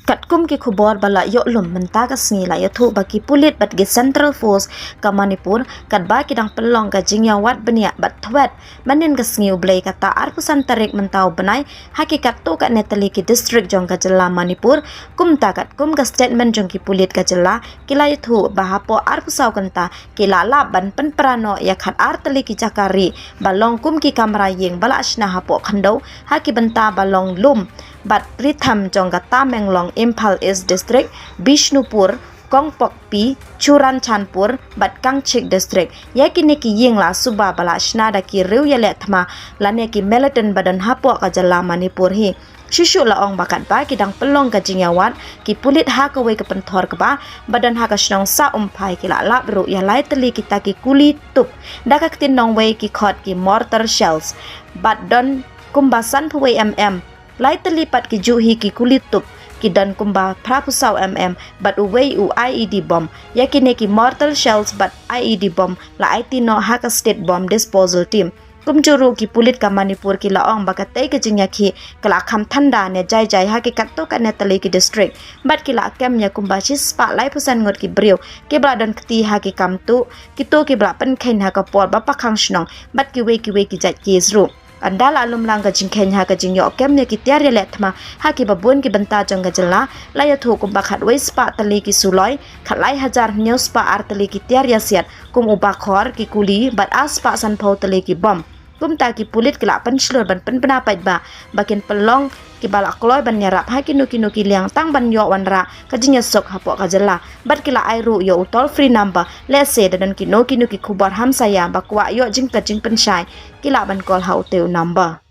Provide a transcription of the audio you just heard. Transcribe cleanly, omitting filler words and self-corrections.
Katkum ki khubor bala yo lum menta ka sngi la yathu baki pulit bat gi Central Force ka Manipur kat ba ki dang pelong ka jingya wat benia bat thwet manin ka sngi ublei kata arpusan tarik mentau benai hakikat tu kat netali ki district jong ka jela Manipur kumta kat kum ka statement jong ki pulit ka jela kila yathu bahapo arpusau kanta kila la ban pen prano ya khat artali ki jakari balong kum ki kamera yeng bala asna hapo khandau haki benta balong lum bat ritham jong ka Tamenglong Impal East District, Bishnupur, Kongpokpi, Churan Chanpur, bat Kangchik District. Yakini ki ying la suba bala shnada ki riu yale thma lane ki Melaton badan hapo ka jala Manipur hi. Shushu la ong bakat ba ki dang pelong ka jingyawat ki pulit ha ka we ka penthor ka ba badan ha ka shnong sa umpai ki la lap ru ya lai teli kita ki kuli tup daka tin nong we ki khot ki mortar shells bat don kumbasan pwe lai terlipat ki juhi ki kulit tup ki dan kumba prapusau but uwei u IED bomb yakine ki mortal shells but IED bomb la IT no haka state bomb disposal team kumjuru ki pulit ka Manipur ki laong bakatai ke jingya ki kala kham thanda ne jai jai ha ki katto ka netali ki district but ki la kem nya kumba spa lai pusan ngot ki brio ki bla don kti ha ki kam tu ki to ki bla pen khain ha ka por ba pakhang snong but ki we ki jat ki zru andala alum lang ka jingkhen ha ka jingyo kem ne ki tiar le thma ha ki babun ki banta jong ga jala la ya thu kum ba khat we spa tali ki suloi khalai hajar new spa artali ki tiar ya siat kum uba khor ki kuli bat aspa san phau tali ki bom kum ta ki pulit ki la pan shlor ban pen pna pait ba bakin pelong ki bala kloi ban nyarap ha ki nuki liang tang ban yo wanra ka jinya sok hapo ka jala bat ki la airu yo toll free number let's say dan ki nuki khubar ham saya bakwa yo jing pen shai ki la ban call how teu number